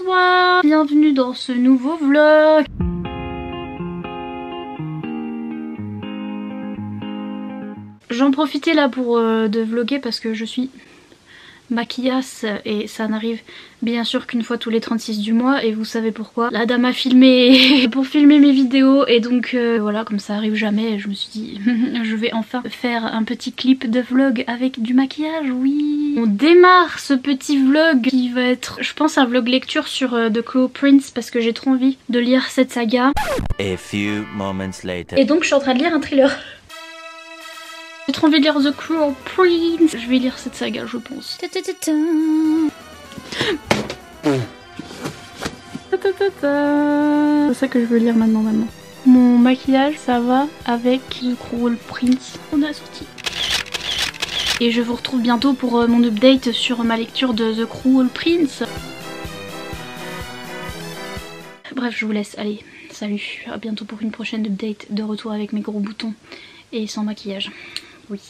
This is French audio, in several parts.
Bonsoir, bienvenue dans ce nouveau vlog. J'en profitais là pour de vlogger parce que je suis maquillasse et ça n'arrive bien sûr qu'une fois tous les 36 du mois et vous savez pourquoi. La dame a filmé pour filmer mes vidéos et donc voilà, comme ça arrive jamais, je me suis dit je vais enfin faire un petit clip de vlog avec du maquillage, oui. On démarre ce petit vlog qui va être, je pense, un vlog lecture sur The Cruel Prince parce que j'ai trop envie de lire cette saga. A few moments later. Et donc je suis en train de lire un thriller. J'ai trop envie de lire The Cruel Prince. Je vais lire cette saga, je pense. C'est ça que je veux lire maintenant. Mon maquillage, ça va avec The Cruel Prince. On a sorti. Et je vous retrouve bientôt pour mon update sur ma lecture de The Cruel Prince. Bref, je vous laisse. Allez, salut. À bientôt pour une prochaine update. De retour avec mes gros boutons et sans maquillage. Oui.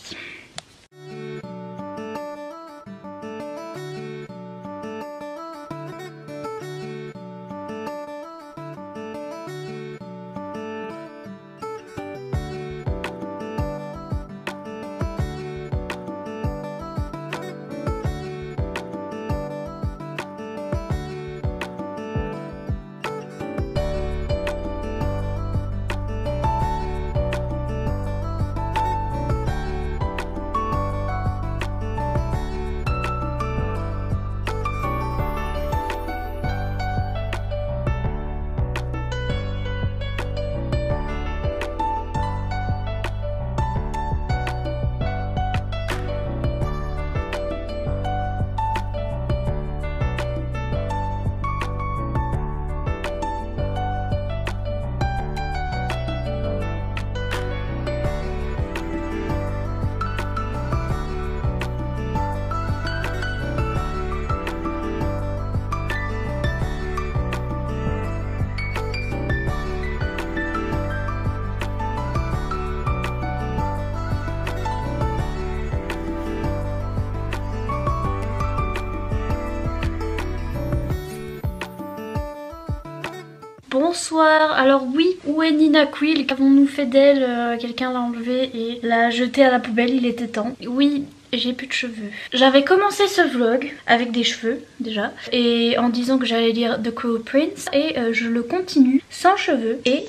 Bonsoir, alors oui, où est Nina Quill? Qu'avons-nous fait d'elle? Quelqu'un l'a enlevée et l'a jetée à la poubelle, il était temps. Oui, j'ai plus de cheveux. J'avais commencé ce vlog avec des cheveux déjà et en disant que j'allais lire The Cruel Prince et je le continue sans cheveux et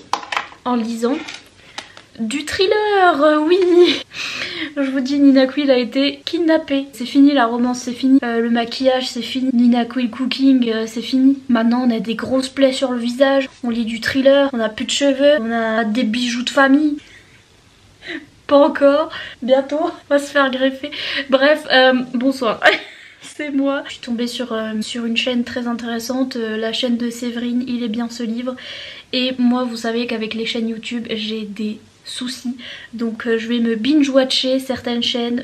en lisant du thriller, oui. Je vous dis, Nina Quill a été kidnappée. C'est fini la romance, c'est fini le maquillage, c'est fini Nina Quill cooking, c'est fini. Maintenant on a des grosses plaies sur le visage, on lit du thriller, on a plus de cheveux, on a des bijoux de famille. Pas encore, bientôt on va se faire greffer. Bref, bonsoir. C'est moi. Je suis tombée sur une chaîne très intéressante, la chaîne de Séverine, Il est bien ce livre. Et moi vous savez qu'avec les chaînes YouTube j'ai des soucis, donc je vais me binge watcher certaines chaînes.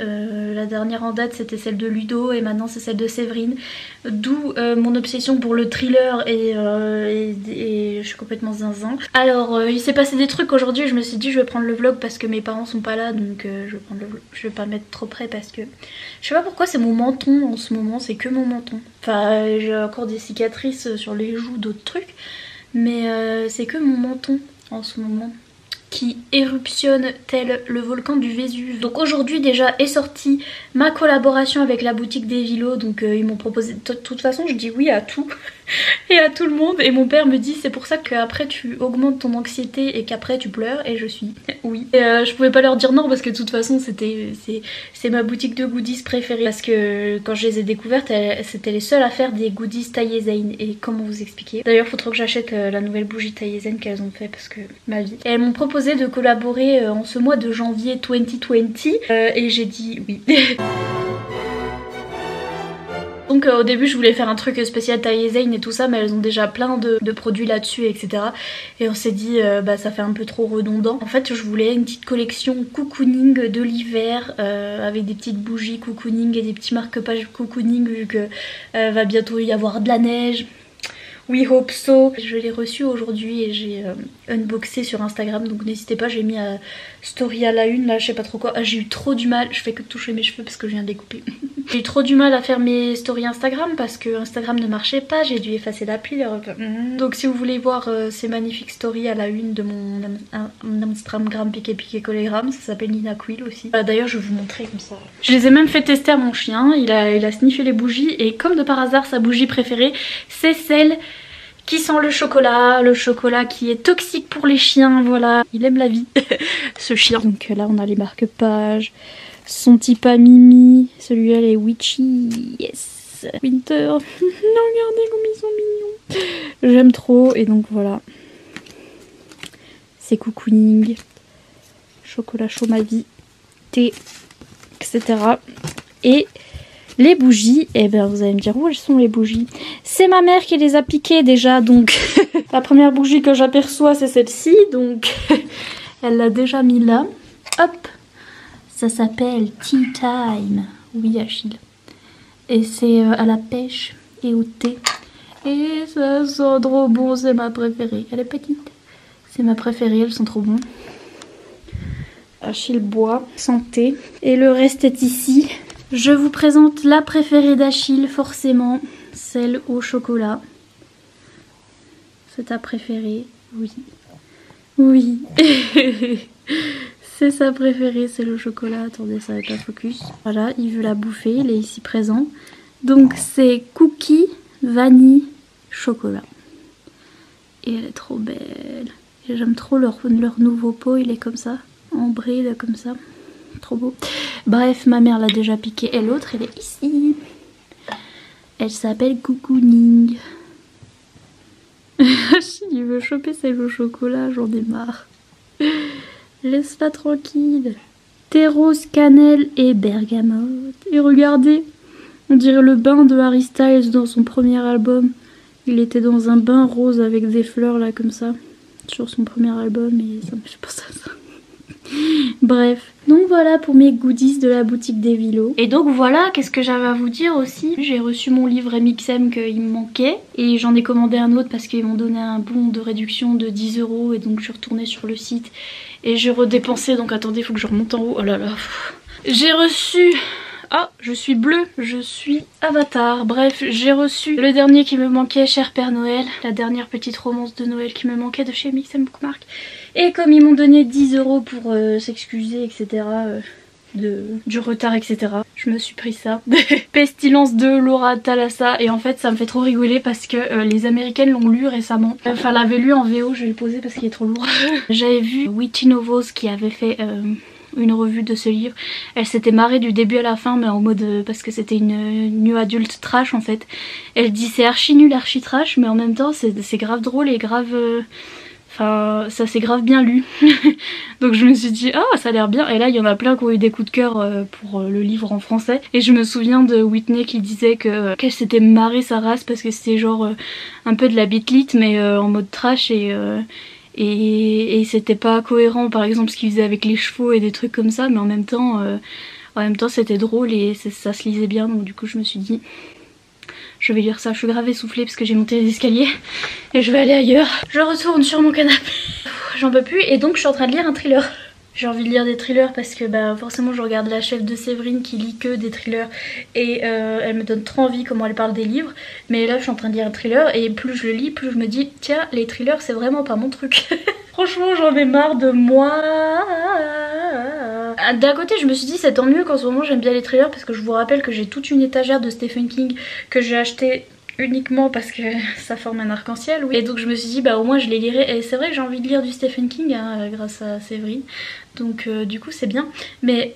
La dernière en date c'était celle de Ludo et maintenant c'est celle de Séverine, d'où mon obsession pour le thriller et je suis complètement zinzin. Alors il s'est passé des trucs aujourd'hui, je me suis dit je vais prendre le vlog parce que mes parents sont pas là, donc je vais prendre le vlog. Je vais pas le mettre trop près parce que je sais pas pourquoi c'est mon menton en ce moment, c'est que mon menton. Enfin j'ai encore des cicatrices sur les joues, d'autres trucs, mais c'est que mon menton en ce moment qui éruptionne tel le volcan du Vésuve. Donc aujourd'hui déjà est sortie ma collaboration avec la boutique des Vilos, donc ils m'ont proposé, de toute façon je dis oui à tout et à tout le monde, et mon père me dit c'est pour ça qu'après tu augmentes ton anxiété et qu'après tu pleures, et je suis oui. Et je pouvais pas leur dire non parce que de toute façon c'est ma boutique de goodies préférée, parce que quand je les ai découvertes c'était les seules à faire des goodies taillés Zane, et comment vous expliquer. D'ailleurs faut trop que j'achète la nouvelle bougie taillée Zane qu'elles ont fait parce que ma vie. Et elles m'ont proposé de collaborer en ce mois de janvier 2020 et j'ai dit oui. Donc au début je voulais faire un truc spécial taille Zane et tout ça, mais elles ont déjà plein de produits là-dessus, etc. Et on s'est dit bah ça fait un peu trop redondant. En fait je voulais une petite collection cocooning de l'hiver avec des petites bougies cocooning et des petits marque-pages cocooning, vu que va bientôt y avoir de la neige. We Hope So. Je l'ai reçu aujourd'hui et j'ai unboxé sur Instagram, donc n'hésitez pas, j'ai mis story à la une là, je sais pas trop quoi. Ah, j'ai eu trop du mal, je fais que toucher mes cheveux parce que je viens de les couper. J'ai eu trop du mal à faire mes stories Instagram parce que Instagram ne marchait pas, j'ai dû effacer l'appli. Donc si vous voulez voir ces magnifiques stories à la une de mon Instagram piqué collégramme, ça s'appelle Nina Quill aussi. D'ailleurs je vais vous montrer comme ça. Je les ai même fait tester à mon chien, il a sniffé les bougies et comme de par hasard sa bougie préférée c'est celle qui sent le chocolat qui est toxique pour les chiens, voilà. Il aime la vie, ce chien. Donc là on a les marque-pages, son petit pas Mimi, celui-là est Witchy, yes. Winter, non regardez comme ils sont mignons. J'aime trop et donc voilà. C'est cocooning, chocolat chaud ma vie, thé, etc. Et les bougies, eh bien vous allez me dire où elles sont les bougies. C'est ma mère qui les a piquées déjà, donc la première bougie que j'aperçois c'est celle-ci, donc elle l'a déjà mis là. Hop, ça s'appelle Tea Time, oui Achille. Et c'est à la pêche et au thé. Et ça sent trop bon, c'est ma préférée. Elle est petite, c'est ma préférée, elles sont trop bonnes. Achille boit, santé. Et le reste est ici. Je vous présente la préférée d'Achille, forcément, celle au chocolat. C'est ta préférée, oui. Oui. C'est sa préférée, c'est le chocolat. Attendez, ça va être un focus. Voilà, il veut la bouffer, il est ici présent. Donc c'est cookie, vanille, chocolat. Et elle est trop belle. J'aime trop leur nouveau pot, il est comme ça, ambré, là, comme ça. Trop beau. Bref, ma mère l'a déjà piqué et l'autre elle est ici. Elle s'appelle Cocooning. Il veut choper celle au chocolat, j'en ai marre. Laisse-la tranquille. Thé rose, cannelle et bergamote. Et regardez, on dirait le bain de Harry Styles dans son premier album. Il était dans un bain rose avec des fleurs là comme ça. Sur son premier album et ça me fait penser à ça. Bref, donc voilà pour mes goodies de la boutique des Vilos. Et donc voilà, qu'est-ce que j'avais à vous dire aussi. J'ai reçu mon livre MXM qu'il me manquait et j'en ai commandé un autre parce qu'ils m'ont donné un bon de réduction de 10 € et donc je suis retournée sur le site et j'ai redépensé, donc attendez, il faut que je remonte en haut. Oh là là. J'ai reçu... Ah, je suis bleue, je suis Avatar. Bref, j'ai reçu le dernier qui me manquait, Cher Père Noël. La dernière petite romance de Noël qui me manquait de chez MXM Bookmark. Et comme ils m'ont donné 10 € pour s'excuser, etc. Du retard, etc. Je me suis pris ça. Pestilence de Laura Thalassa. Et en fait, ça me fait trop rigoler parce que les Américaines l'ont lu récemment. Enfin, l'avait lu en VO, je vais le poser parce qu'il est trop lourd. J'avais vu Witchy Novels qui avait fait... une revue de ce livre. Elle s'était marrée du début à la fin mais en mode parce que c'était une new adulte trash en fait. Elle dit c'est archi nul, archi trash mais en même temps c'est grave drôle et grave... Enfin ça c'est grave bien lu. Donc je me suis dit ah ça a l'air bien et là il y en a plein qui ont eu des coups de cœur pour le livre en français. Et je me souviens de Whitney qui disait qu'elle s'était marrée sa race parce que c'était genre un peu de la bitlite mais en mode trash et c'était pas cohérent par exemple ce qu'il faisait avec les chevaux et des trucs comme ça mais en même temps c'était drôle et ça se lisait bien donc du coup je me suis dit je vais lire ça. Je suis grave essoufflée parce que j'ai monté les escaliers et je vais aller ailleurs. Je retourne sur mon canapé, j'en peux plus et donc je suis en train de lire un thriller. J'ai envie de lire des thrillers parce que bah, forcément je regarde la chef de Séverine qui lit que des thrillers et elle me donne trop envie comment elle parle des livres. Mais là je suis en train de lire un thriller et plus je le lis plus je me dis tiens les thrillers c'est vraiment pas mon truc. Franchement j'en ai marre de moi. D'un côté je me suis dit c'est tant mieux qu'en ce moment j'aime bien les thrillers parce que je vous rappelle que j'ai toute une étagère de Stephen King que j'ai acheté uniquement parce que ça forme un arc-en-ciel, oui. Et donc je me suis dit bah au moins je les lirai et c'est vrai que j'ai envie de lire du Stephen King hein, grâce à Séverine donc du coup c'est bien mais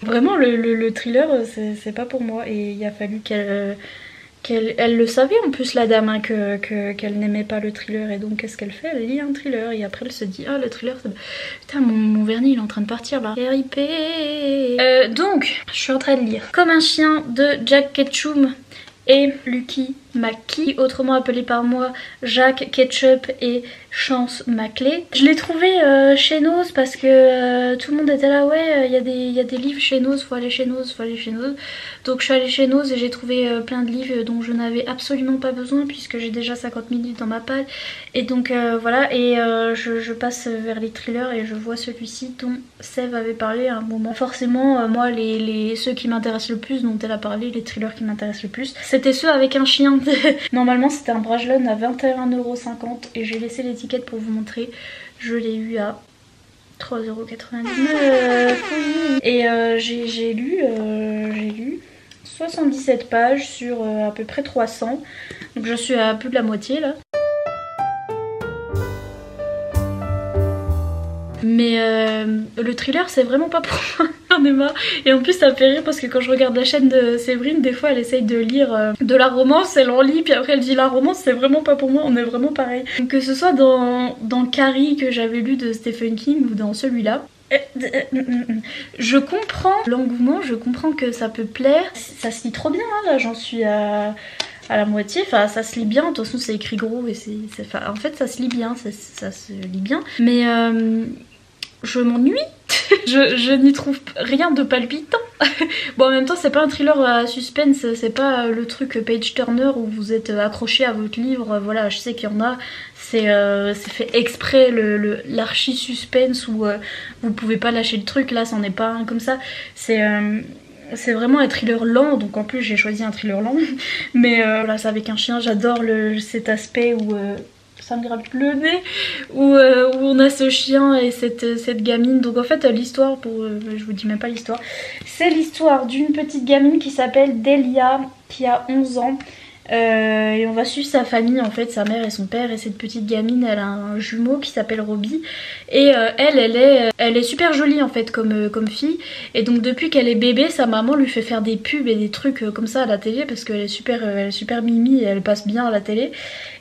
vraiment le thriller c'est pas pour moi et il a fallu qu'elle le savait en plus la dame hein, qu'elle n'aimait pas le thriller et donc qu'est-ce qu'elle fait, elle lit un thriller et après elle se dit ah le thriller c'est... Putain mon vernis il est en train de partir là. RIP. Donc je suis en train de lire Comme un chien de Jack Ketchum. et Lucky Mackie, autrement appelé par moi Jacques Ketchup et Chance Maclay. Je l'ai trouvé chez Nose parce que tout le monde était là, ouais, il y a des livres chez Nose, faut aller chez Nose, faut aller chez Nose. Donc je suis allée chez Nose et j'ai trouvé plein de livres dont je n'avais absolument pas besoin puisque j'ai déjà 50 000 livres dans ma palle. Et donc voilà, et je passe vers les thrillers et je vois celui-ci dont Sève avait parlé à un moment. Forcément, moi, ceux qui m'intéressent le plus, dont elle a parlé, les thrillers qui m'intéressent le plus, c'était ceux avec un chien. Normalement c'était un Brajlon à 21,50 € et j'ai laissé l'étiquette pour vous montrer. Je l'ai eu à 3,99 €. Oui. Et j'ai lu 77 pages sur à peu près 300. Donc je suis à plus de la moitié là. Mais le thriller c'est vraiment pas pour moi, j'en ai marre. Et en plus ça me fait rire parce que quand je regarde la chaîne de Séverine, des fois elle essaye de lire de la romance, elle en lit puis après elle dit la romance c'est vraiment pas pour moi, on est vraiment pareil. Donc, que ce soit dans Carrie que j'avais lu de Stephen King ou dans celui-là, je comprends l'engouement, je comprends que ça peut plaire, ça se lit trop bien hein, là j'en suis à la moitié, enfin ça se lit bien, de toute façon c'est écrit gros et en fait ça se lit bien, ça se lit bien, mais je m'ennuie. je n'y trouve rien de palpitant. Bon en même temps c'est pas un thriller à suspense, c'est pas le truc page turner où vous êtes accroché à votre livre, voilà je sais qu'il y en a, c'est fait exprès l'archi suspense où vous pouvez pas lâcher le truc, là c'en est pas un comme ça, c'est vraiment un thriller lent, donc en plus j'ai choisi un thriller lent. Mais voilà, c'est avec un chien, j'adore cet aspect où ça me gratte le nez, où on a ce chien et cette gamine. Donc en fait l'histoire, je vous dis même pas l'histoire, c'est l'histoire d'une petite gamine qui s'appelle Delia, qui a 11 ans. Et on va suivre sa famille en fait, sa mère et son père, et cette petite gamine elle a un jumeau qui s'appelle Robbie et elle est super jolie en fait comme fille, et donc depuis qu'elle est bébé sa maman lui fait faire des pubs et des trucs comme ça à la télé parce qu'elle est super mimi et elle passe bien à la télé,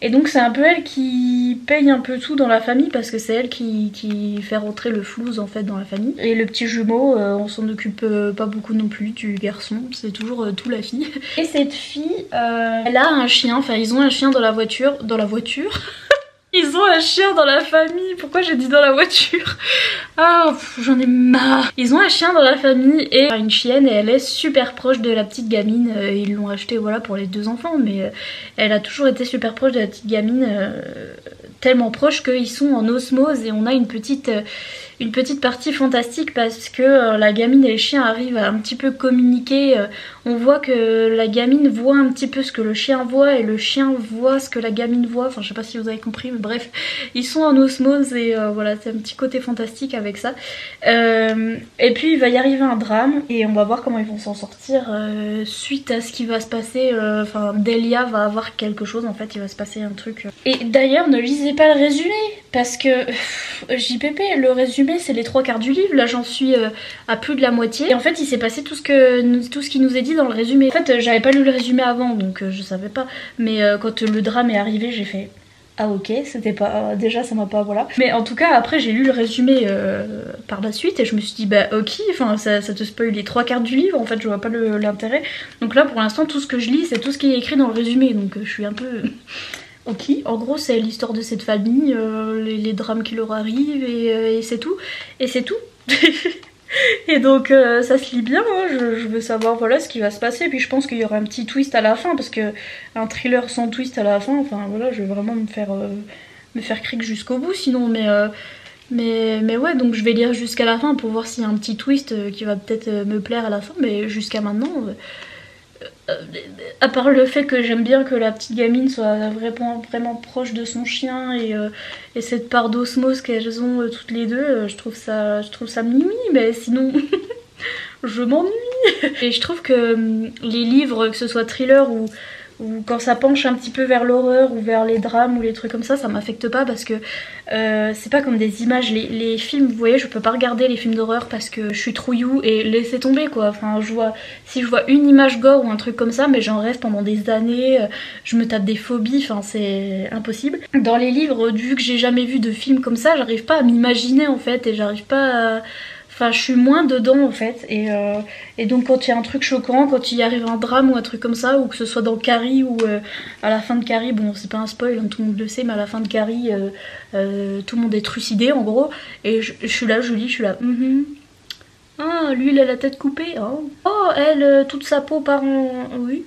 et donc c'est un peu elle qui paye un peu tout dans la famille parce que c'est elle qui fait rentrer le flouze en fait dans la famille, et le petit jumeau on s'en occupe pas beaucoup non plus du garçon, c'est toujours tout la fille. Et cette fille elle a un chien, enfin ils ont un chien dans la voiture. Ils ont un chien dans la famille, pourquoi j'ai dit dans la voiture? Ah j'en ai marre. Ils ont un chien dans la famille et une chienne, et elle est super proche de la petite gamine, ils l'ont acheté voilà pour les deux enfants, mais elle a toujours été super proche de la petite gamine, tellement proche qu'ils sont en osmose, et on a une petite partie fantastique parce que la gamine et le chien arrivent à un petit peu communiquer. On voit que la gamine voit un petit peu ce que le chien voit et le chien voit ce que la gamine voit. Enfin je sais pas si vous avez compris, mais bref, ils sont en osmose et voilà, c'est un petit côté fantastique avec ça. Et puis il va y arriver un drame et on va voir comment ils vont s'en sortir suite à ce qui va se passer. Enfin Delia va avoir quelque chose, en fait il va se passer un truc. Et d'ailleurs ne lisez pas le résumé parce que JPP, le résumé c'est les 3/4 du livre, là j'en suis à plus de la moitié, et en fait il s'est passé tout ce qui nous est dit dans le résumé. En fait j'avais pas lu le résumé avant donc je savais pas, mais quand le drame est arrivé j'ai fait ah ok, c'était pas... déjà ça m'a pas... voilà. Mais en tout cas après j'ai lu le résumé par la suite et je me suis dit bah ok, enfin ça te spoil les 3/4 du livre, en fait je vois pas l'intérêt. Donc là pour l'instant tout ce que je lis c'est tout ce qui est écrit dans le résumé, donc je suis un peu... Ok, en gros c'est l'histoire de cette famille, les drames qui leur arrivent et c'est tout. Et c'est tout. Et donc ça se lit bien, hein. Je veux savoir voilà ce qui va se passer, puis je pense qu'il y aura un petit twist à la fin, parce que un thriller sans twist à la fin, enfin voilà, je vais vraiment me faire cric jusqu'au bout sinon, mais ouais, donc je vais lire jusqu'à la fin pour voir s'il y a un petit twist qui va peut-être me plaire à la fin, mais jusqu'à maintenant... à part le fait que j'aime bien que la petite gamine soit vraiment proche de son chien et cette part d'osmose qu'elles ont toutes les deux, je trouve ça mimi, mais sinon je m'ennuie. Et je trouve que les livres, que ce soit thriller ou quand ça penche un petit peu vers l'horreur ou vers les drames ou les trucs comme ça m'affecte pas, parce que c'est pas comme des images. Les films, vous voyez, je peux pas regarder les films d'horreur parce que je suis trouillou et laisser tomber quoi. Enfin si je vois une image gore ou un truc comme ça, mais j'en rêve pendant des années, je me tape des phobies, enfin c'est impossible. Dans les livres, vu que j'ai jamais vu de film comme ça, j'arrive pas à m'imaginer en fait, et j'arrive pas à... Enfin, je suis moins dedans en fait. Et donc, quand il y a un truc choquant, quand il arrive un drame ou un truc comme ça, ou que ce soit dans Carrie ou à la fin de Carrie, bon, c'est pas un spoil, hein, tout le monde le sait, mais à la fin de Carrie, tout le monde est trucidé en gros. Et je suis là, je lis, je suis là. Ah, lui, il a la tête coupée. Oh elle, toute sa peau part en. Oui.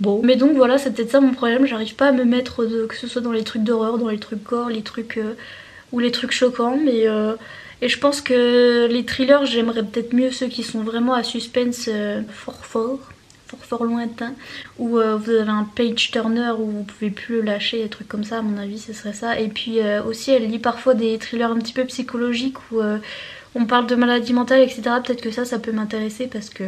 Bon. Mais donc voilà, c'est peut-être ça mon problème. J'arrive pas à me mettre, que ce soit dans les trucs d'horreur, dans les trucs gore, les trucs. Ou les trucs choquants, mais et je pense que les thrillers, j'aimerais peut-être mieux ceux qui sont vraiment à suspense fort lointain, où vous avez un page turner où vous pouvez plus le lâcher, des trucs comme ça. À mon avis, ce serait ça. Et puis aussi, elle lit parfois des thrillers un petit peu psychologiques où on parle de maladie mentale, etc. Peut-être que ça peut m'intéresser parce que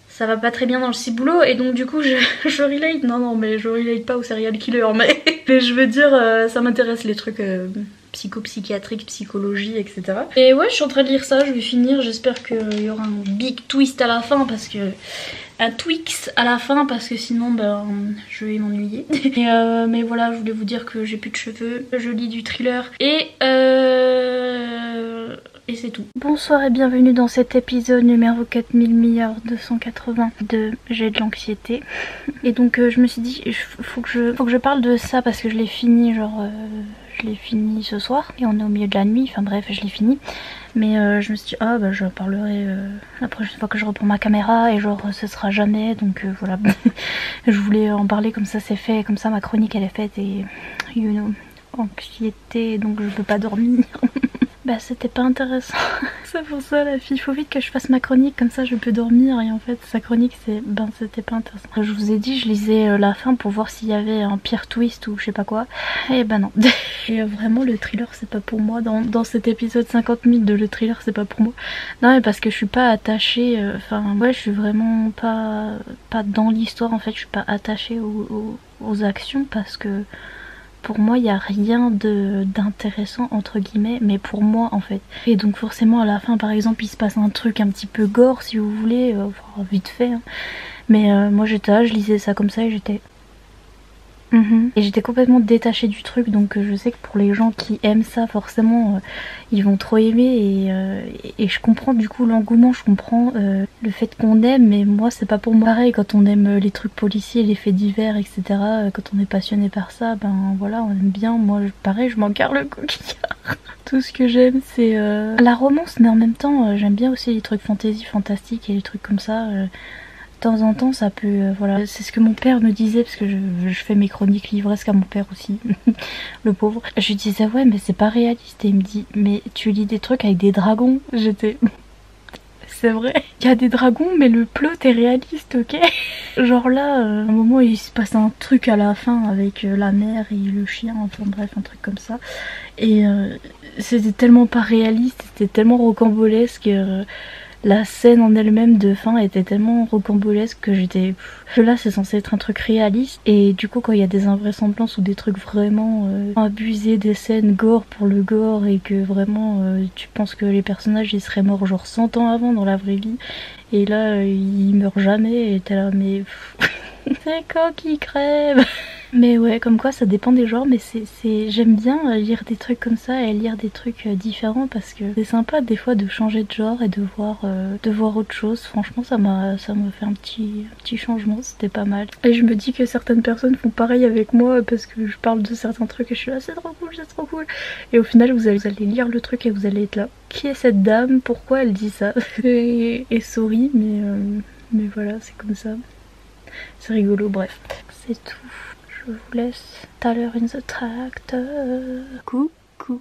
ça va pas très bien dans le ciboulot, et donc du coup je relate. Non, mais je relate pas au serial killer, mais je veux dire, ça m'intéresse les trucs psychopsychiatriques, psychologie, etc. Et ouais, je suis en train de lire ça, je vais finir, j'espère qu'il y aura un big twist à la fin, parce que... un Twix à la fin, parce que sinon ben, je vais m'ennuyer. Mais voilà, je voulais vous dire que j'ai plus de cheveux, je lis du thriller, et c'est tout. Bonsoir et bienvenue dans cet épisode numéro 4000 de J'ai de l'anxiété. Et donc je me suis dit, faut que je parle de ça parce que je l'ai fini, genre je l'ai fini ce soir et on est au milieu de la nuit, enfin bref, je l'ai fini. Mais je me suis dit, ah bah je parlerai la prochaine fois que je reprends ma caméra, et genre ce sera jamais, donc voilà. Je voulais en parler, comme ça c'est fait, comme ça ma chronique elle est faite, et you know, anxiété, donc je peux pas dormir. Bah c'était pas intéressant. C'est pour ça la fille, faut vite que je fasse ma chronique, comme ça je peux dormir, et en fait sa chronique c'était pas intéressant. Je vous ai dit, je lisais la fin pour voir s'il y avait un pire twist ou je sais pas quoi, et bah non. Et vraiment le thriller c'est pas pour moi, dans cet épisode 50 000 de le thriller c'est pas pour moi. Non mais parce que je suis pas attachée, enfin ouais je suis vraiment pas dans l'histoire en fait, je suis pas attachée aux actions, parce que pour moi il n'y a rien d'intéressant entre guillemets, mais pour moi en fait. Et donc forcément à la fin par exemple il se passe un truc un petit peu gore si vous voulez, enfin, vite fait hein. Mais moi j'étais là, je lisais ça comme ça et j'étais... Et j'étais complètement détachée du truc, donc je sais que pour les gens qui aiment ça forcément ils vont trop aimer, et je comprends du coup l'engouement, je comprends le fait qu'on aime, mais moi c'est pas pour moi. Pareil, quand on aime les trucs policiers, les faits divers, etc., quand on est passionné par ça, ben voilà, on aime bien. Moi pareil, je m'en carre le coquillard. Tout ce que j'aime c'est la romance, mais en même temps j'aime bien aussi les trucs fantasy, fantastiques, et les trucs comme ça. De temps en temps ça peut, voilà, c'est ce que mon père me disait, parce que je fais mes chroniques livresques à mon père aussi, le pauvre. Je lui disais ouais mais c'est pas réaliste, et il me dit mais tu lis des trucs avec des dragons. J'étais... c'est vrai, il y a des dragons mais le plot est réaliste, ok. Genre là, à un moment il se passe un truc à la fin avec la mère et le chien, enfin bref un truc comme ça, et c'était tellement pas réaliste, c'était tellement rocambolesque. La scène en elle-même de fin était tellement rocambolesque que j'étais... Là c'est censé être un truc réaliste, et du coup quand il y a des invraisemblances ou des trucs vraiment abusés, des scènes gore pour le gore, et que vraiment tu penses que les personnages ils seraient morts genre 100 ans avant dans la vraie vie, et là ils meurent jamais, et t'es là mais... c'est quand qu'ils crèvent. Mais ouais, comme quoi ça dépend des genres, mais j'aime bien lire des trucs comme ça et lire des trucs différents, parce que c'est sympa des fois de changer de genre et de voir autre chose. Franchement ça m'a fait un petit changement, c'était pas mal. Et je me dis que certaines personnes font pareil avec moi, parce que je parle de certains trucs et je suis là c'est trop cool. Et au final vous allez lire le truc et vous allez être là, qui est cette dame, pourquoi elle dit ça? Et sorry, mais voilà, c'est comme ça. C'est rigolo, bref. C'est tout. Je vous laisse. Tyler in the tractor. Coucou.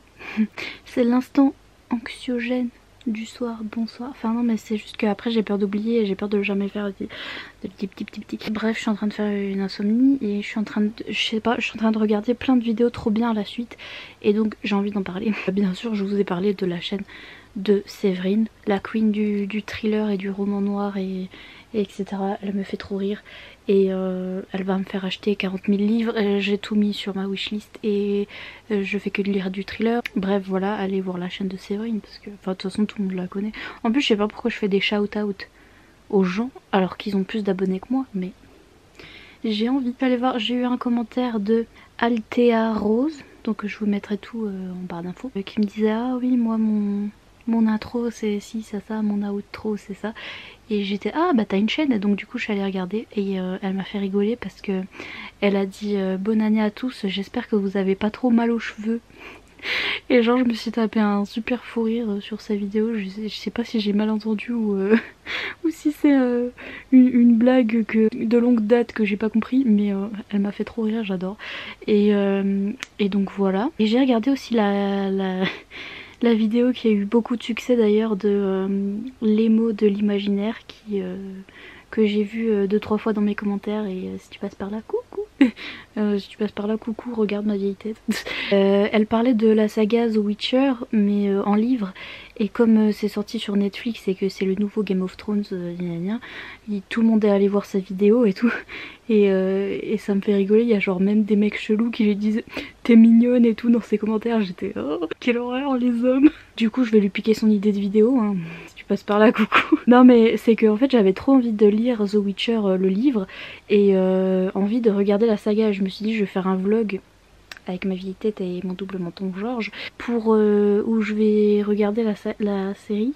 C'est l'instant anxiogène du soir. Bonsoir. Enfin non, mais c'est juste qu'après j'ai peur d'oublier et j'ai peur de jamais faire de petits. Bref, je suis en train de faire une insomnie, et je suis en train de regarder plein de vidéos trop bien à la suite, et donc j'ai envie d'en parler. Bien sûr, je vous ai parlé de la chaîne de Séverine, la queen du thriller et du roman noir, et etc. Elle me fait trop rire, et elle va me faire acheter 40 000 livres. J'ai tout mis sur ma wishlist, et je fais que de lire du thriller. Bref voilà, allez voir la chaîne de Séverine, parce que enfin de toute façon tout le monde la connaît. En plus je sais pas pourquoi je fais des shout-out aux gens alors qu'ils ont plus d'abonnés que moi, mais j'ai envie d'aller voir. J'ai eu un commentaire de Altea Rose, donc je vous mettrai tout en barre d'infos, qui me disait ah oui moi mon intro c'est ci, ça, mon outro c'est ça. Et j'étais ah bah t'as une chaîne, donc du coup je suis allée regarder et elle m'a fait rigoler parce que elle a dit bonne année à tous, j'espère que vous avez pas trop mal aux cheveux. Et genre je me suis tapé un super fou rire sur sa vidéo, je sais pas si j'ai mal entendu ou, ou si c'est une blague de longue date que j'ai pas compris, mais elle m'a fait trop rire, j'adore. Et donc voilà. Et j'ai regardé aussi la vidéo qui a eu beaucoup de succès d'ailleurs de l'émo de l'imaginaire que j'ai vu 2-3 fois dans mes commentaires et si tu passes par là, coucou. Si tu passes par là, coucou, regarde ma vieille tête. Elle parlait de la saga The Witcher mais en livre, et comme c'est sorti sur Netflix et que c'est le nouveau Game of Thrones, tout le monde est allé voir sa vidéo et tout, et ça me fait rigoler. Il y a genre même des mecs chelous qui lui disent t'es mignonne et tout dans ses commentaires. J'étais oh quelle horreur les hommes. Du coup je vais lui piquer son idée de vidéo hein. Si tu passes par là, coucou. Non mais c'est que en fait j'avais trop envie de lire The Witcher le livre et envie de regarder la saga. Je me suis dit je vais faire un vlog avec ma vieille tête et mon double menton Georges pour où je vais regarder la série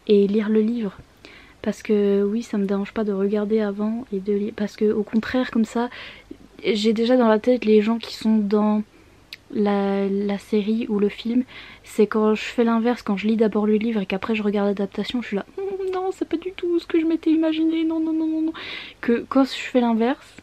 et lire le livre. Parce que oui, ça me dérange pas de regarder avant et de lire, parce que au contraire comme ça j'ai déjà dans la tête les gens qui sont dans la série ou le film. C'est quand je fais l'inverse, quand je lis d'abord le livre et qu'après je regarde l'adaptation, je suis là non c'est pas du tout ce que je m'étais imaginé, non non non non non. Que quand je fais l'inverse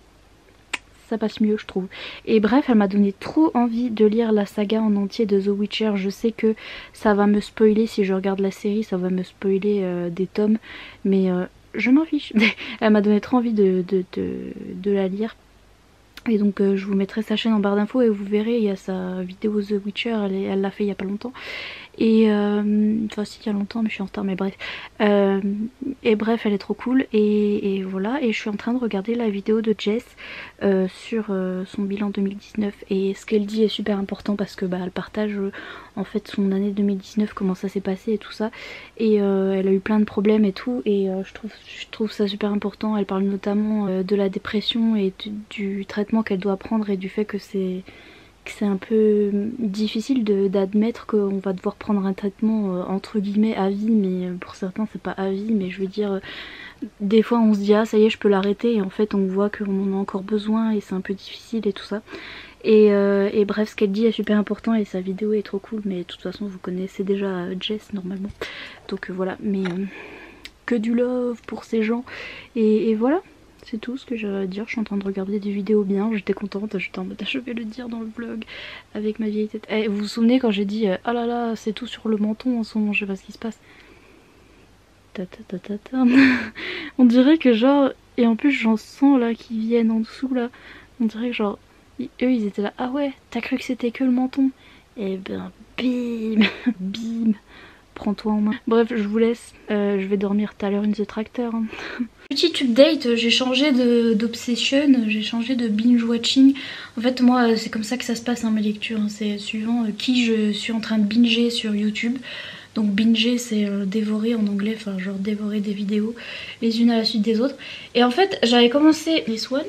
ça passe mieux je trouve. Et bref, elle m'a donné trop envie de lire la saga en entier de The Witcher. Je sais que ça va me spoiler si je regarde la série, ça va me spoiler des tomes, mais je m'en fiche. Elle m'a donné trop envie de la lire. Et donc je vous mettrai sa chaîne en barre d'infos et vous verrez, il y a sa vidéo The Witcher, elle l'a fait il y a pas longtemps. Et enfin si, il y a longtemps mais je suis en retard, mais bref. Et bref, elle est trop cool et voilà. Et je suis en train de regarder la vidéo de Jess sur son bilan 2019, et ce qu'elle dit est super important parce que bah elle partage en fait son année 2019, comment ça s'est passé et tout ça. Et elle a eu plein de problèmes et tout, et je trouve ça super important. Elle parle notamment de la dépression et du traitement qu'elle doit prendre et du fait que c'est un peu difficile d'admettre qu'on va devoir prendre un traitement entre guillemets à vie, mais pour certains c'est pas à vie, mais je veux dire des fois on se dit ah ça y est je peux l'arrêter, et en fait on voit qu'on en a encore besoin et c'est un peu difficile et tout ça. Et bref, ce qu'elle dit est super important et sa vidéo est trop cool, mais de toute façon vous connaissez déjà Jess normalement, donc voilà. Mais que du love pour ces gens, et voilà. C'est tout ce que j'ai à dire. Je suis en train de regarder des vidéos bien, j'étais contente, j'étais en mode je vais le dire dans le vlog avec ma vieille tête. Vous vous souvenez quand j'ai dit oh là là c'est tout sur le menton en ce moment, je sais pas ce qui se passe. On dirait que genre, et en plus j'en sens là qui viennent en dessous là, on dirait que genre eux ils étaient là ah ouais t'as cru que c'était que le menton, et ben bim bim, prends-toi en main. Bref, je vous laisse, je vais dormir tout à l'heure in the tractor hein. Petite update, j'ai changé d'obsession, j'ai changé de binge watching. En fait moi c'est comme ça que ça se passe hein, mes lectures hein. C'est suivant qui je suis en train de binger sur YouTube. Donc binger c'est dévorer en anglais, enfin genre dévorer des vidéos les unes à la suite des autres. Et en fait j'avais commencé les Swan,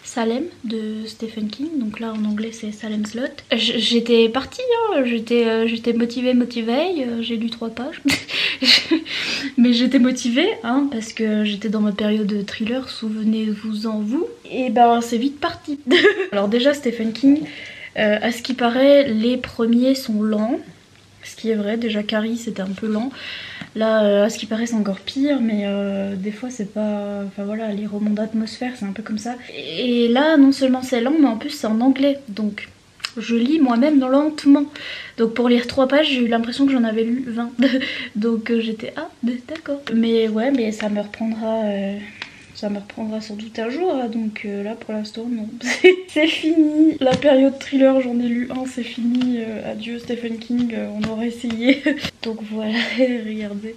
Salem de Stephen King, donc là en anglais c'est Salem's Lot. J'étais partie, hein, j'étais motivée, j'ai lu 3 pages. Mais j'étais motivée hein, parce que j'étais dans ma période de thriller, souvenez-vous-en vous. Et ben c'est vite parti. Alors déjà Stephen King, à ce qui paraît les premiers sont lents. Ce qui est vrai, déjà Carrie c'était un peu lent. Là, à ce qui paraît c'est encore pire, mais des fois c'est pas... Enfin voilà, les romans d'atmosphère c'est un peu comme ça. Et là non seulement c'est lent, mais en plus c'est en anglais, donc je lis moi-même lentement. Donc pour lire 3 pages j'ai eu l'impression que j'en avais lu 20. Donc j'étais ah d'accord. Mais ouais, mais ça me reprendra sans doute un jour, hein. Donc là pour l'instant non. C'est fini, la période thriller j'en ai lu un, c'est fini, adieu Stephen King, on aurait essayé. Donc voilà, regardez.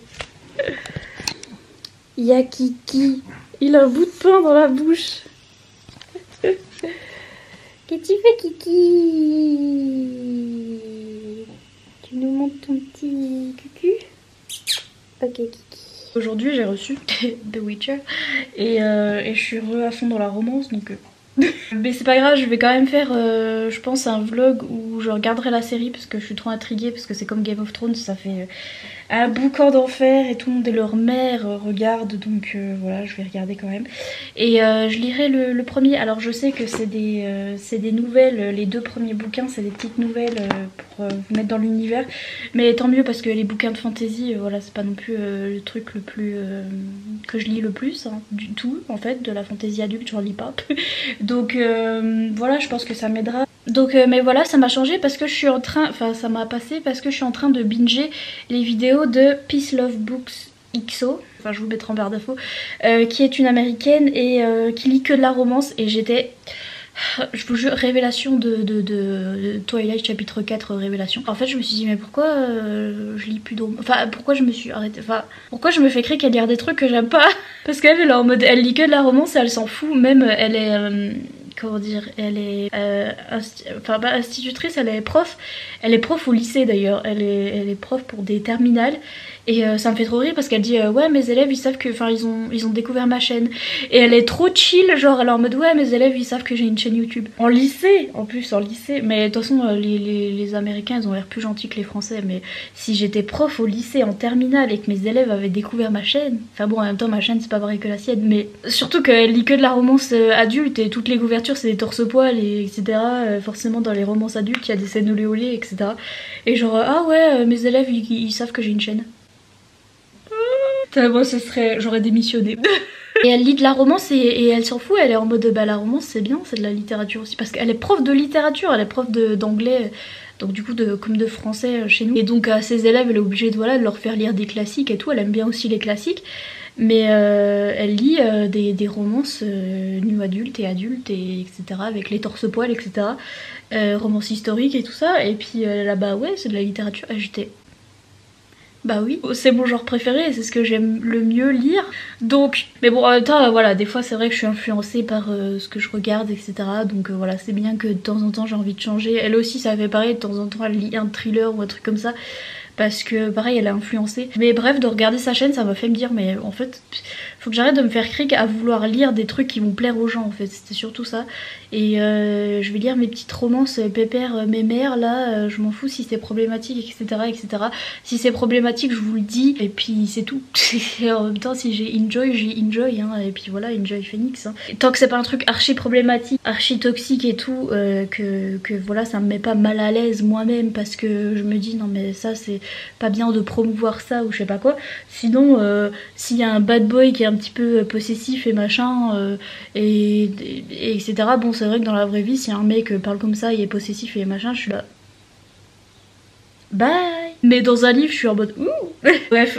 Il y a Kiki, il a un bout de pain dans la bouche. Qu'est-ce que tu fais Kiki? Tu nous montres ton petit cucu? Ok Kiki. Aujourd'hui j'ai reçu The Witcher et je suis à fond dans la romance, donc Mais c'est pas grave, je vais quand même faire, je pense, un vlog où je regarderai la série parce que je suis trop intriguée, parce que c'est comme Game of Thrones, ça fait un boucan d'enfer et tout le monde et leur mère regarde, donc voilà, je vais regarder quand même. Et je lirai le premier. Alors je sais que c'est des nouvelles, les 2 premiers bouquins, c'est des petites nouvelles pour vous mettre dans l'univers. Mais tant mieux parce que les bouquins de fantasy, voilà, c'est pas non plus le truc le plus que je lis le plus, hein, du tout en fait, de la fantasy adulte, j'en lis pas. Donc voilà, je pense que ça m'aidera. Donc mais voilà, ça m'a changé parce que je suis en train, enfin ça m'a passé parce que je suis en train de binger les vidéos de Peace Love Books XO, enfin je vous mettrai en barre d'infos, qui est une américaine et qui lit que de la romance, et j'étais, je vous jure, révélation de Twilight chapitre 4, révélation. En fait je me suis dit mais pourquoi je lis plus de romance, enfin pourquoi je me suis arrêtée, enfin pourquoi je me fais crier qu'elle lit des trucs que j'aime pas. Parce qu'elle est en mode, elle lit que de la romance et elle s'en fout, même elle est... comment dire, elle est enfin pas institutrice, elle est prof au lycée d'ailleurs, elle est prof pour des terminales, et ça me fait trop rire parce qu'elle dit ouais mes élèves ils savent que, enfin ils ont découvert ma chaîne, et elle est trop chill, genre elle est en mode ouais mes élèves ils savent que j'ai une chaîne YouTube. En lycée, en plus en lycée, mais de toute façon les américains ils ont l'air plus gentils que les français, mais si j'étais prof au lycée en terminale et que mes élèves avaient découvert ma chaîne, enfin bon en même temps ma chaîne c'est pas pareil que la sienne, mais surtout qu'elle lit que de la romance adulte et toutes les couvertures c'est des torse-poils et etc. Forcément dans les romances adultes il y a des scènes olé olé etc. Et genre ah ouais mes élèves ils savent que j'ai une chaîne. Moi ce serait, j'aurais démissionné. Et elle lit de la romance et elle s'en fout, elle est en mode bah la romance c'est bien, c'est de la littérature aussi, parce qu'elle est prof de littérature, elle est prof d'anglais, donc du coup comme de français chez nous, et donc à ses élèves elle est obligée de, voilà, de leur faire lire des classiques et tout, elle aime bien aussi les classiques, mais elle lit des romances new adultes et etc. avec les torse-poils etc. Romances historiques et tout ça, et puis là-bas ouais c'est de la littérature, et j'étais... Bah oui, c'est mon genre préféré, c'est ce que j'aime le mieux lire. Donc, mais bon, en même temps, voilà, des fois c'est vrai que je suis influencée par ce que je regarde, etc. Donc voilà, c'est bien que de temps en temps j'ai envie de changer. Elle aussi, ça fait pareil, de temps en temps elle lit un thriller ou un truc comme ça. Parce que pareil, elle a influencé. Mais bref, de regarder sa chaîne, ça m'a fait me dire, mais en fait, faut que j'arrête de me faire cric à vouloir lire des trucs qui vont plaire aux gens, en fait. C'était surtout ça. Et je vais lire mes petites romances pépères mémères, là, je m'en fous si c'est problématique, etc., etc. Si c'est problématique, je vous le dis, et puis c'est tout. En même temps, si j'ai enjoy, hein, et puis voilà, enjoy Phoenix. Hein. Tant que c'est pas un truc archi problématique, archi toxique et tout, que voilà, ça me met pas mal à l'aise moi-même, parce que je me dis, non mais ça c'est pas bien de promouvoir ça ou je sais pas quoi. Sinon, s'il y a un bad boy qui est un petit peu possessif et machin, et etc., bon c'est vrai que dans la vraie vie, si un mec parle comme ça, il est possessif et machin, je suis là... Bye. Mais dans un livre je suis en mode ouh. Bref,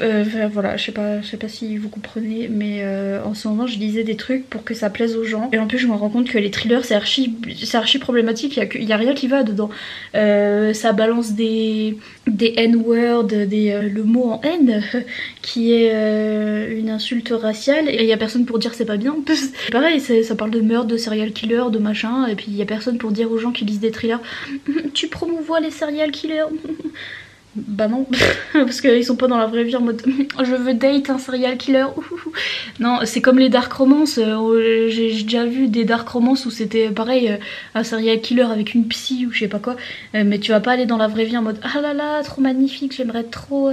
voilà, je sais pas si vous comprenez, mais en ce moment je lisais des trucs pour que ça plaise aux gens, et en plus je me rends compte que les thrillers c'est archi problématique, il y a rien qui va dedans. Ça balance des N-words, le mot en N qui est une insulte raciale, et il y a personne pour dire c'est pas bien. Pareil, ça parle de meurtre, de serial killer, de machin, et puis il y a personne pour dire aux gens qui lisent des thrillers tu promouvois les serial killers. Bah non, parce qu'ils sont pas dans la vraie vie en mode je veux date un serial killer. Non, c'est comme les dark romances, j'ai déjà vu des dark romances où c'était pareil, un serial killer avec une psy ou je sais pas quoi, mais tu vas pas aller dans la vraie vie en mode ah là là trop magnifique, j'aimerais trop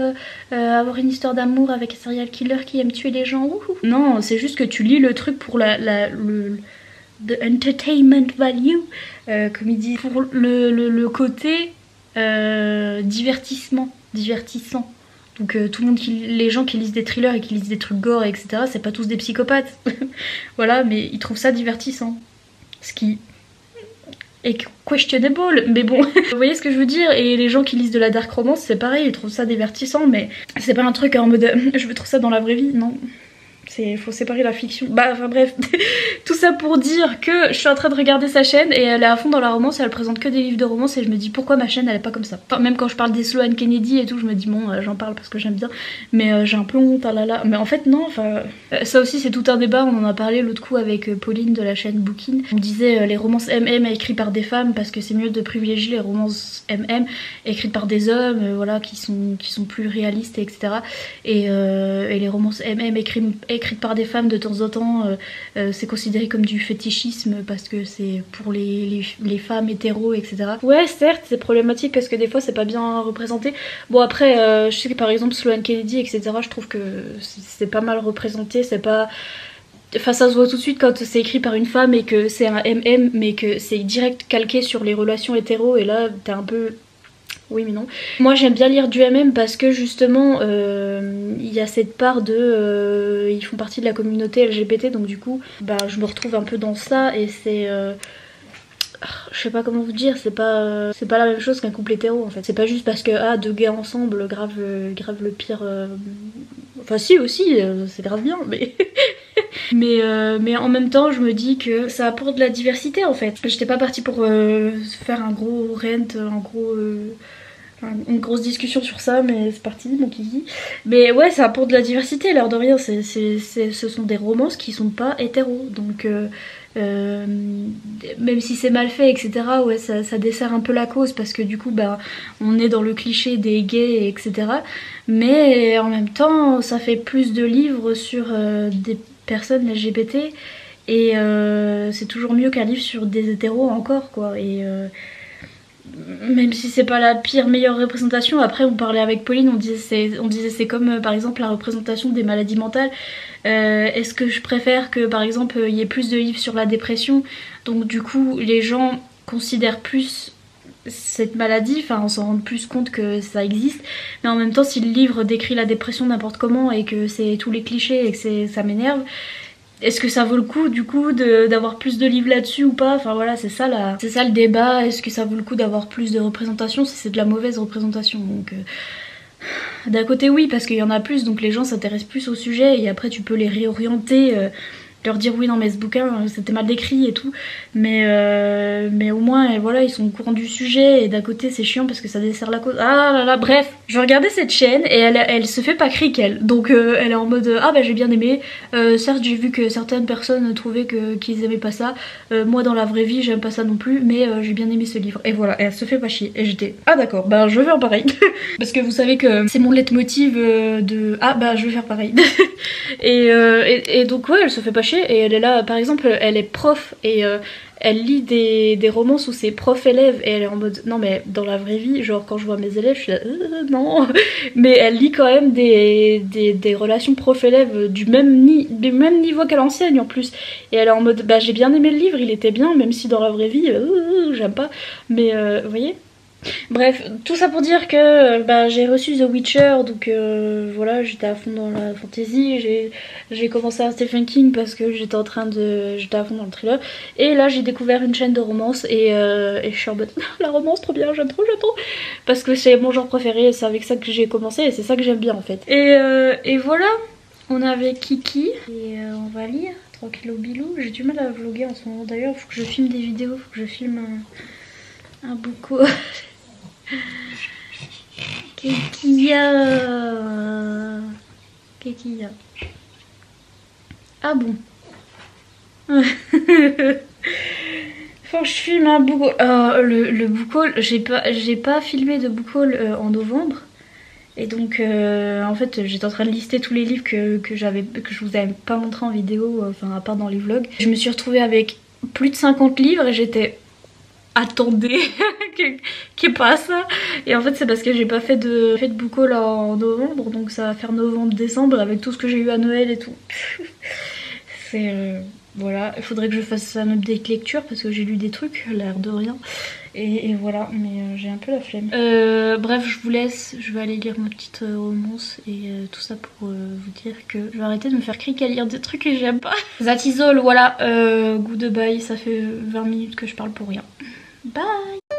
avoir une histoire d'amour avec un serial killer qui aime tuer les gens. Non, c'est juste que tu lis le truc pour the entertainment value, comme il dit, pour le côté divertissant. Donc tout le monde, les gens qui lisent des thrillers et qui lisent des trucs gore etc, c'est pas tous des psychopathes. Voilà, mais ils trouvent ça divertissant, ce qui est questionable, mais bon. Vous voyez ce que je veux dire. Et les gens qui lisent de la dark romance c'est pareil, ils trouvent ça divertissant, mais c'est pas un truc en mode je veux trop ça dans la vraie vie, non. Faut séparer la fiction. Bah enfin bref, tout ça pour dire que je suis en train de regarder sa chaîne et elle est à fond dans la romance, elle présente que des livres de romance, et je me dis pourquoi ma chaîne elle est pas comme ça. Enfin, même quand je parle des Sloane Kennedy et tout, je me dis bon j'en parle parce que j'aime bien, mais j'ai un peu honte, ah là là. Mais en fait non, enfin ça aussi c'est tout un débat, on en a parlé l'autre coup avec Pauline de la chaîne Bookin. On disait les romances MM écrites par des femmes parce que c'est mieux de privilégier les romances MM écrites par des hommes, voilà, qui sont plus réalistes etc. Et les romances MM écrites écrites par des femmes de temps en temps, c'est considéré comme du fétichisme parce que c'est pour les femmes hétéros, etc. Ouais, certes, c'est problématique parce que des fois c'est pas bien représenté. Bon après, je sais que par exemple Sloane Kennedy, etc. je trouve que c'est pas mal représenté, c'est pas... Enfin ça se voit tout de suite quand c'est écrit par une femme et que c'est un MM mais que c'est direct calqué sur les relations hétéros et là t'es un peu... Oui mais non. Moi j'aime bien lire du MM parce que justement il y a cette part de... ils font partie de la communauté LGBT donc du coup bah je me retrouve un peu dans ça et c'est... je sais pas comment vous dire, c'est pas la même chose qu'un couple hétéro en fait. C'est pas juste parce que deux gars ensemble grave le pire... Enfin si aussi, c'est grave bien mais... mais en même temps je me dis que ça apporte de la diversité en fait. J'étais pas partie pour faire un gros rant, une grosse discussion sur ça mais c'est parti mon kiki. Mais ouais ça apporte de la diversité l'air de rien, ce sont des romances qui sont pas hétéros donc même si c'est mal fait etc ouais ça dessert un peu la cause parce que du coup bah on est dans le cliché des gays etc mais en même temps ça fait plus de livres sur des personnes LGBT et c'est toujours mieux qu'un livre sur des hétéros encore quoi et même si c'est pas la pire meilleure représentation, après on parlait avec Pauline, on disait c'est comme par exemple la représentation des maladies mentales. Est-ce que je préfère que par exemple il y ait plus de livres sur la dépression, donc du coup les gens considèrent plus cette maladie, enfin on s'en rend plus compte que ça existe, mais en même temps si le livre décrit la dépression n'importe comment et que c'est tous les clichés et que ça m'énerve, est-ce que ça vaut le coup du coup d'avoir plus de livres là-dessus ou pas? Enfin voilà, c'est ça le débat. Est-ce que ça vaut le coup d'avoir plus de représentation si c'est de la mauvaise représentation? Donc d'un côté oui parce qu'il y en a plus donc les gens s'intéressent plus au sujet et après tu peux les réorienter, leur dire oui non mais ce bouquin c'était mal décrit et tout mais au moins voilà ils sont au courant du sujet et d'un côté c'est chiant parce que ça dessert la cause. Ah là là bref, je regardais cette chaîne et elle se fait pas cric elle donc elle est en mode ah bah j'ai bien aimé, certes j'ai vu que certaines personnes trouvaient qu'ils aimaient pas ça, moi dans la vraie vie j'aime pas ça non plus mais j'ai bien aimé ce livre et voilà et elle se fait pas chier et j'étais ah d'accord bah je vais en pareil parce que vous savez que c'est mon leitmotiv de ah bah je vais faire pareil et donc ouais elle se fait pas chier et elle est là par exemple elle est prof et elle lit des romances où c'est prof-élève et elle est en mode non mais dans la vraie vie genre quand je vois mes élèves je suis là non mais elle lit quand même des relations prof-élève du même niveau qu'elle enseigne en plus et elle est en mode bah j'ai bien aimé le livre il était bien même si dans la vraie vie j'aime pas mais vous voyez. Bref, tout ça pour dire que bah, j'ai reçu The Witcher, donc voilà, j'étais à fond dans la fantasy, j'ai commencé à Stephen King parce que j'étais à fond dans le thriller, et là j'ai découvert une chaîne de romance et je suis en mode la romance trop bien, j'aime trop, parce que c'est mon genre préféré, c'est avec ça que j'ai commencé et c'est ça que j'aime bien en fait. Et voilà, on est avec Kiki et on va lire, tranquille au bilou, j'ai du mal à vlogger en ce moment d'ailleurs, faut que je filme des vidéos, faut que je filme un bouco. Qu'est-ce qu'il y a? Ah bon. Faut que je filme un book haul. Le book haul, j'ai pas filmé de book haul en novembre. Et donc en fait j'étais en train de lister tous les livres que je vous avais pas montré en vidéo, enfin à part dans les vlogs. Je me suis retrouvée avec plus de 50 livres et j'étais... Attendez, qui est pas ça. Et en fait c'est parce que j'ai pas fait de book haul en novembre, donc ça va faire novembre-décembre avec tout ce que j'ai eu à Noël et tout. C'est voilà, il faudrait que je fasse un update lecture parce que j'ai lu des trucs, l'air de rien. Et voilà, mais j'ai un peu la flemme. Bref, je vous laisse, je vais aller lire ma petite romance et tout ça pour vous dire que je vais arrêter de me faire crier à lire des trucs que j'aime pas. That is all, voilà, goodbye, ça fait 20 minutes que je parle pour rien. Bye!